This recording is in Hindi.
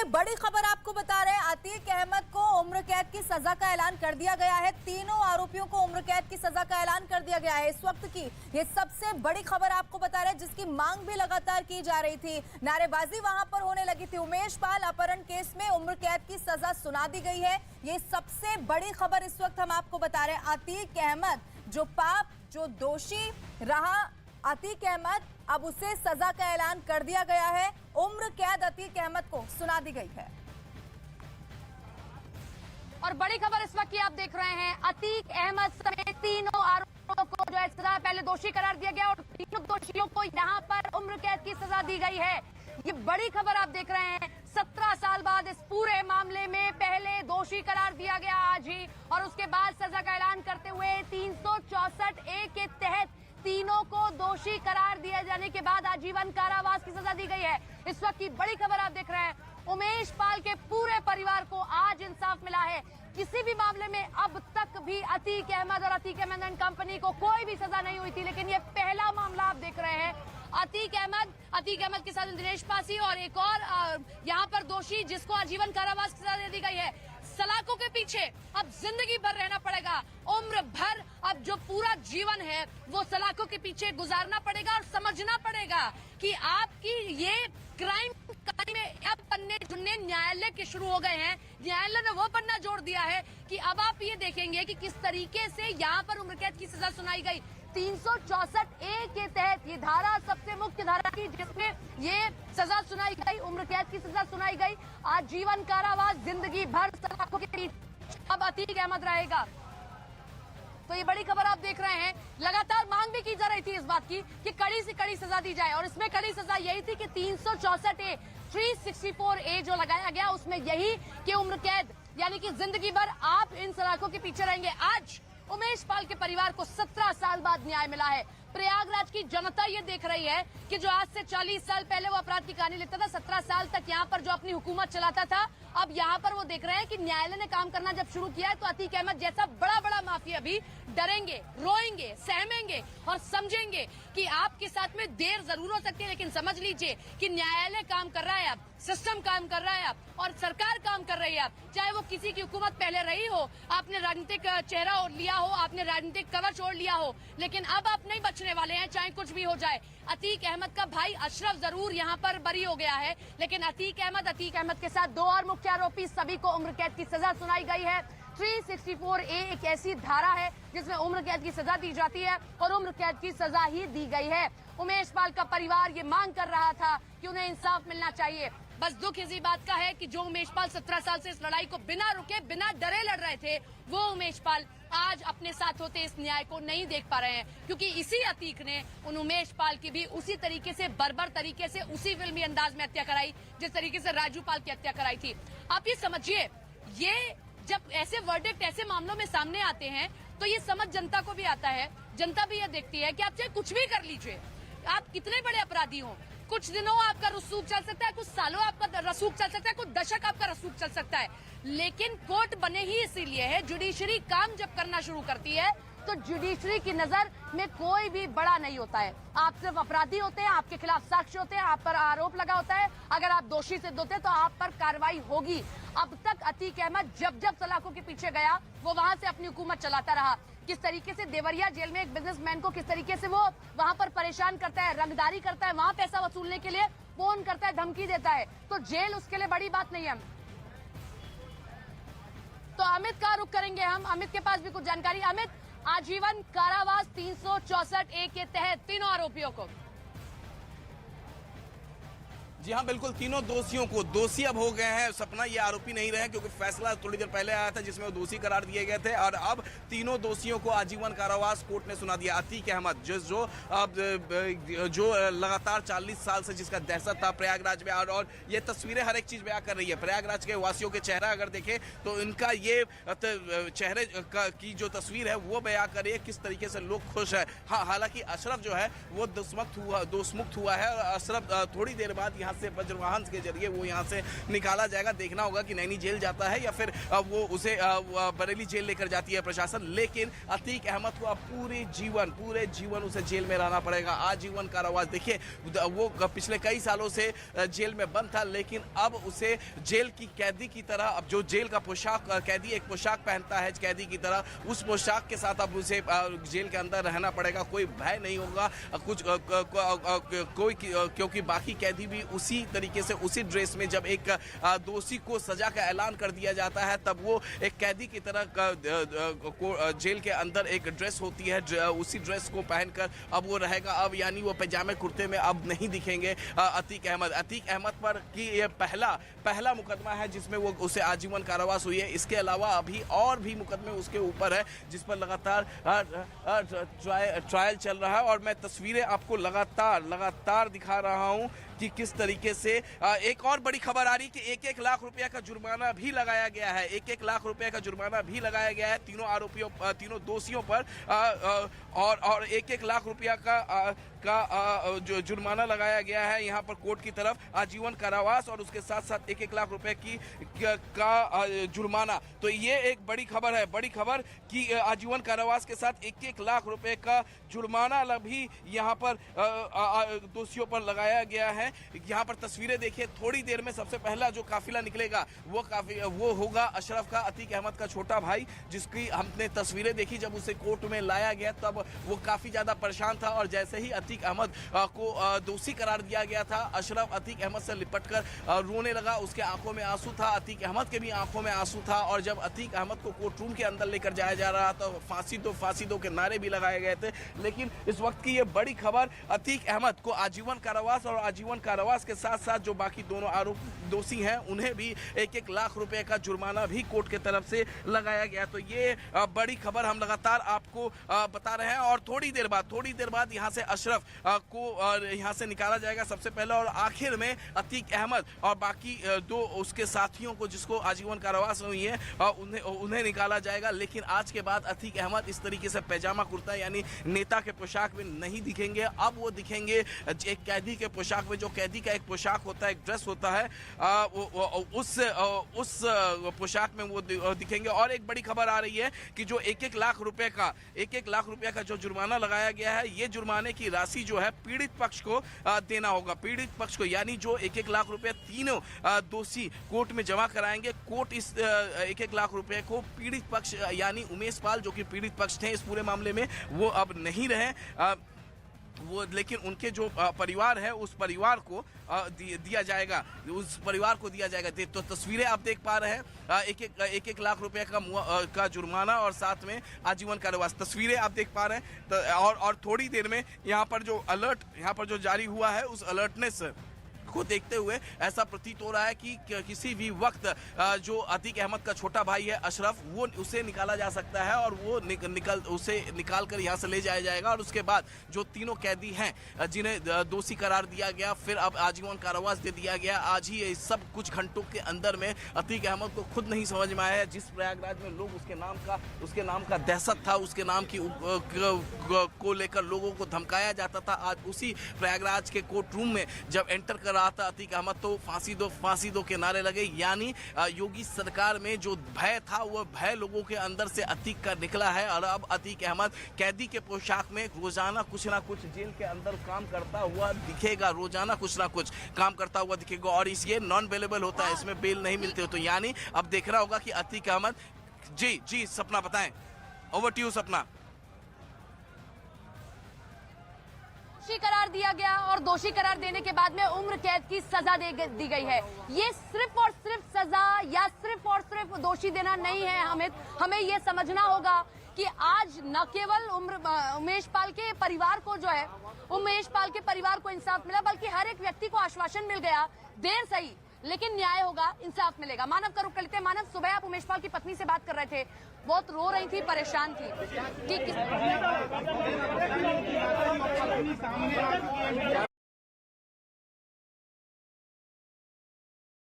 बड़ी खबर आपको बता रहे हैं, अतीक अहमद को उम्र कैद की सजा का ऐलान कर दिया गया है। तीनों आरोपियों को उम्र कैद की सजा का ऐलान कर दिया गया है। इस वक्त की ये सबसे बड़ी खबर आपको बता रहे हैं, जिसकी मांग भी लगातार की जा रही थी, नारेबाजी वहां पर होने लगी थी। उमेश पाल अपहरण केस में उम्र कैद की सजा सुना दी गई है। ये सबसे बड़ी खबर इस वक्त हम आपको बता रहे हैं। अतीक अहमद जो दोषी रहा, अतीक अहमद अब उसे सजा का ऐलान कर दिया गया है। उम्र कैद अतीक अहमद को सुना दी गई है। और बड़ी खबर इस वक्त की आप देख रहे हैं, अतीक अहमद समेत तीनों आरोपियों को जो है सजा पहले दोषी करार दिया गया और तीनों दोषियों को यहां पर उम्र कैद की सजा दी गई है। ये बड़ी खबर आप देख रहे हैं। 17 साल बाद इस पूरे मामले में पहले दोषी करार दिया गया आज ही, और उसके बाद सजा का ऐलान करते हुए 364A के तहत तीनों को दोषी करार दिए जाने के बाद आजीवन कारावास की सजा दी गई है। इस वक्त की बड़ी खबर आप देख रहे हैं, उमेश पाल के पूरे परिवार को आज इंसाफ मिला है। किसी भी मामले में अब तक भी अतीक अहमद और अतीक अहमद एंड कंपनी को कोई भी सजा नहीं हुई थी, लेकिन ये पहला मामला आप देख रहे हैं। अतीक अहमद के साथ दिनेश पासी और एक और यहाँ पर दोषी जिसको आजीवन कारावास की सजा दी गई है। सलाखों के पीछे अब जिंदगी भर रहना पड़ेगा, उम्र भर अब जो पूरा जीवन है वो सलाखों के पीछे गुजारना पड़ेगा और समझना पड़ेगा कि आपकी ये क्राइम में अब पन्ने जुड़ने न्यायालय के शुरू हो गए हैं। न्यायालय ने वो पन्ना जोड़ दिया है कि अब आप ये देखेंगे कि किस तरीके से यहाँ पर उम्र कैद की सजा सुनाई गई। 364A के तहत ये धारा सबसे मुख्य धारा थी जिसमें ये सजा सुनाई गई, उम्र कैद की सजा सुनाई गई। आजीवन कारावास, जिंदगी भर सलाखों के पीछे अब अतीक अहमद रहेगा। तो ये बड़ी खबर आप देख रहे हैं। लगातार मांग भी की जा रही थी इस बात की कि कड़ी से कड़ी सजा दी जाए, और इसमें कड़ी सजा यही थी कि 364A 364A जो लगाया गया उसमें यही कि उम्र कैद, यानी कि जिंदगी भर आप इन सलाखों के पीछे रहेंगे। आज उमेश पाल के परिवार को 17 साल बाद न्याय मिला है। प्रयागराज की जनता ये देख रही है कि जो आज से 40 साल पहले वो अपराध की कहानी लिखता था, 17 साल तक यहाँ पर जो अपनी हुकूमत चलाता था, अब यहाँ पर वो देख रहे हैं कि न्यायालय ने काम करना जब शुरू किया है तो अतीक अहमद जैसा बड़ा बड़ा माफिया भी डरेंगे, रोएंगे, सहमेंगे और समझेंगे कि आपके साथ में देर जरूर हो सकती है, लेकिन समझ लीजिए कि न्यायालय काम कर रहा है, अब सिस्टम काम कर रहा है अब, और सरकार काम कर रही है अब। चाहे वो किसी की हुकूमत पहले रही हो, आपने राजनीतिक चेहरा ओढ़ लिया हो, आपने राजनीतिक कवच ओढ़ लिया हो, लेकिन अब आप नहीं बचने वाले हैं, चाहे कुछ भी हो जाए। अतीक अहमद का भाई अशरफ जरूर यहाँ पर बरी हो गया है, लेकिन अतीक अहमद के साथ दो और मुख्य आरोपी सभी को उम्र कैद की सजा सुनाई गई है। 364A एक ऐसी धारा है जिसमें उम्र कैद की सजा दी जाती है और उम्र कैद की सजा ही दी गई है। उमेश पाल का परिवार ये मांग कर रहा था कि उन्हें इंसाफ मिलना चाहिए। बस दुख इसी बात का है कि जो उमेश पाल 17 साल से इस लड़ाई को बिना रुके, बिना डरे लड़ रहे थे, वो उमेश पाल आज अपने साथ होते इस न्याय को नहीं देख पा रहे हैं, क्योंकि इसी अतीक ने उन उमेश पाल की भी उसी तरीके से बर्बर तरीके से उसी फिल्मी अंदाज में हत्या कराई जिस तरीके से राजू पाल की हत्या कराई थी। आप ये समझिए, ये जब ऐसे वर्डिक्ट ऐसे मामलों में सामने आते हैं तो ये समझ जनता को भी आता है। जनता भी ये देखती है कि आप चाहे कुछ भी कर लीजिए, आप कितने बड़े अपराधी हो, कुछ दिनों आपका रसूख चल सकता है, कुछ सालों आपका रसूख चल सकता है, कुछ दशक आपका रसूख चल सकता है, लेकिन कोर्ट बने ही इसीलिए है। जुडिशरी काम जब करना शुरू करती है तो जुडिशरी की नजर में कोई भी बड़ा नहीं होता है। आप सिर्फ अपराधी होते हैं, आपके खिलाफ साक्ष्य होते हैं, आप पर आरोप लगा होता है, अगर आप दोषी सिद्ध होते हैं तो आप पर कार्रवाई होगी। अब तक अतीक अहमद जब जब सलाखों के पीछे गया वो वहां से अपनी हुकूमत चलाता रहा। किस तरीके से देवरिया जेल में एक बिजनेसमैन को किस तरीके से वो वहां पर परेशान करता है, रंगदारी करता है, वहां पैसा वसूलने के लिए फोन करता है, धमकी देता है, तो जेल उसके लिए बड़ी बात नहीं है। तो अमित का रुख करेंगे हम, अमित के पास भी कुछ जानकारी। अमित, आजीवन कारावास 364A के तहत तीनों आरोपियों को। जी हाँ, बिल्कुल, तीनों दोषियों को दोषी अब हो गए हैं। सपना ये आरोपी नहीं रहे, क्योंकि फैसला थोड़ी देर पहले आया था जिसमें वो दोषी करार दिए गए थे, और अब तीनों दोषियों को आजीवन कारावास कोर्ट ने सुना दिया। अतीक अहमद जो लगातार 40 साल से जिसका दहशत था प्रयागराज में, और ये तस्वीरें हर एक चीज बयां कर रही है। प्रयागराज के वासियों के चेहरा अगर देखें तो इनका ये चेहरे की जो तस्वीर है वो बयां कर रही है किस तरीके से लोग खुश है। हाँ, हालांकि अशरफ जो है वो दोषमुक्त हुआ है, और अशरफ थोड़ी देर बाद यहाँ यहाँ से वज्रवाहन के जरिए वो यहाँ से निकाला जाएगा। देखना होगा कि नैनी जेल जाता है या फिर वो उसे बरेली जेल लेकर जाती है प्रशासन। लेकिन अतीक अहमद को अब पूरे जीवन उसे जेल में रहना पड़ेगा, आजीवन कारावास। देखिए वो पिछले कई सालों से जेल में बंद था, लेकिन अब उसे जेल की कैदी की तरह, अब जो जेल का पोशाक, कैदी एक पोशाक पहनता है कैदी की तरह, उस पोशाक के साथ अब उसे जेल के अंदर रहना पड़ेगा। कोई भय नहीं होगा कोई, क्योंकि बाकी कैदी भी उसी तरीके से उसी ड्रेस में, जब एक दोषी को सजा का ऐलान कर दिया जाता है तब वो एक कैदी की तरह जेल के अंदर एक ड्रेस होती है, उसी ड्रेस को पहनकर अब वो रहेगा। अब यानी वो पैजामे कुर्ते में अब नहीं दिखेंगे अतीक अहमद पर कि ये पहला मुकदमा है जिसमें वो उसे आजीवन कारावास हुई है। इसके अलावा अभी और भी मुकदमे उसके ऊपर है जिस पर लगातार ट्रायल चल रहा है। और मैं तस्वीरें आपको लगातार दिखा रहा हूं कि किस तरीके से एक और बड़ी खबर आ रही है कि 1-1 लाख रुपया का जुर्माना भी लगाया गया है। 1-1 लाख रुपया का जुर्माना भी लगाया गया है तीनों दोषियों पर, और 1-1 लाख रुपया का जो जुर्माना लगाया गया है यहाँ पर कोर्ट की तरफ, आजीवन कारावास और उसके साथ साथ 1-1 लाख रुपए का जुर्माना। तो ये एक बड़ी खबर है, बड़ी खबर कि आजीवन कारावास के साथ 1-1 लाख रुपए का जुर्माना भी यहाँ पर दोषियों पर लगाया गया है। यहाँ पर तस्वीरें देखिए, थोड़ी देर में सबसे पहला जो काफिला निकलेगा वो होगा अशरफ का, अतीक अहमद का छोटा भाई, जिसकी हमने तस्वीरें देखी जब उसे कोर्ट में लाया गया तब वो काफी ज्यादा परेशान था। और जैसे ही अतीक अहमद को दोषी करार दिया गया था, अशरफ अतीक अहमद से लिपटकर रोने लगा। उसके आंखों में आंसू था, अतीक अहमद के भी आंखों में आंसू था। और जब अतीक अहमद को कोर्ट रूम के अंदर लेकर जाया जा रहा था, फांसी दो के नारे भी लगाए गए थे। लेकिन इस वक्त की ये बड़ी खबर, अतीक अहमद को आजीवन कारावास और आजीवन कारावास के साथ साथ जो बाकी दोनों दोषी हैं उन्हें भी 1-1 लाख रुपए का जुर्माना भी कोर्ट के तरफ से लगाया गया। तो ये बड़ी खबर हम लगातार आपको बता रहे हैं। और थोड़ी देर बाद यहाँ से अशरफ को यहाँ से निकाला जाएगा सबसे पहले, और आखिर में अतीक अहमद और बाकी दो उसके साथियों को जिसको आजीवन कारावास हुई है उन्हें निकाला जाएगा। लेकिन आज के बाद अतीक अहमद इस तरीके से पैजामा कुर्ता यानी नेता के पोशाक में नहीं दिखेंगे। अब वो दिखेंगे एक कैदी के पोशाक में, जो कैदी का एक पोशाक होता है, एक ड्रेस होता है, उस पोशाक में वो दिखेंगे। और एक बड़ी खबर आ रही है कि जो 1-1 लाख रुपए का जो जुर्माना लगाया गया है, ये जुर्माने की राशि जो है पीड़ित पक्ष को देना होगा, पीड़ित पक्ष को। यानी जो 1-1 लाख रुपए तीनों दोषी कोर्ट में जमा कराएंगे, कोर्ट इस 1-1 लाख रुपए को पीड़ित पक्ष यानी उमेश पाल जो कि पीड़ित पक्ष थे इस पूरे मामले में, वो अब नहीं रहे वो, लेकिन उनके जो परिवार है उस परिवार को दिया जाएगा, तो तस्वीरें आप देख पा रहे हैं, 1-1 लाख रुपए का जुर्माना और साथ में आजीवन कारावास। तस्वीरें आप देख पा रहे हैं। और थोड़ी देर में यहाँ पर जो जारी हुआ है, उस अलर्टनेस को देखते हुए ऐसा प्रतीत हो रहा है कि किसी भी वक्त जो अतीक अहमद का छोटा भाई है अशरफ, वो उसे निकाला जा सकता है और वो उसे निकाल कर यहाँ से ले जाया जाएगा। और उसके बाद जो तीनों कैदी हैं जिन्हें दोषी करार दिया गया, फिर अब आजीवन कारावास दे दिया गया, आज ही सब कुछ घंटों के अंदर में अतीक अहमद को खुद नहीं समझ में आया है। जिस प्रयागराज में लोग उसके नाम का दहशत था, उसके नाम की को लेकर लोगों को धमकाया जाता था, आज उसी प्रयागराज के कोर्ट रूम में जब एंटर कर रहा था अतीक अहमद तो फांसी दो के नारे लगे। यानी योगी सरकार में जो भय था वो भय लोगों के अंदर से अतीक का निकला है। और अब अतीक अहमद कैदी के पोशाक में रोजाना कुछ ना कुछ जेल के अंदर काम करता हुआ दिखेगा, रोजाना कुछ ना कुछ काम करता हुआ दिखेगा। और ये नॉन बेलेबल होता है, इसमें बेल नहीं मिलते हो। तो यानी अब देख रहा होगा कि अतीक अहमद जी सपना बताएं, ओवर टू यू सपना। दोषी करार दिया गया और दोषी करार देने के बाद में उम्र कैद की सजा दी गई है। ये सिर्फ और सिर्फ सजा या सिर्फ और सिर्फ दोषी देना नहीं है, हमें ये समझना होगा कि आज न केवल उमेश पाल के परिवार को जो है, उमेश पाल के परिवार को इंसाफ मिला, बल्कि हर एक व्यक्ति को आश्वासन मिल गया, देर सही लेकिन न्याय होगा, इंसाफ मिलेगा। मानव का रुख करते। मानव, सुबह आप उमेश पाल की पत्नी से बात कर रहे थे, बहुत रो रही थी, परेशान थी, ठीक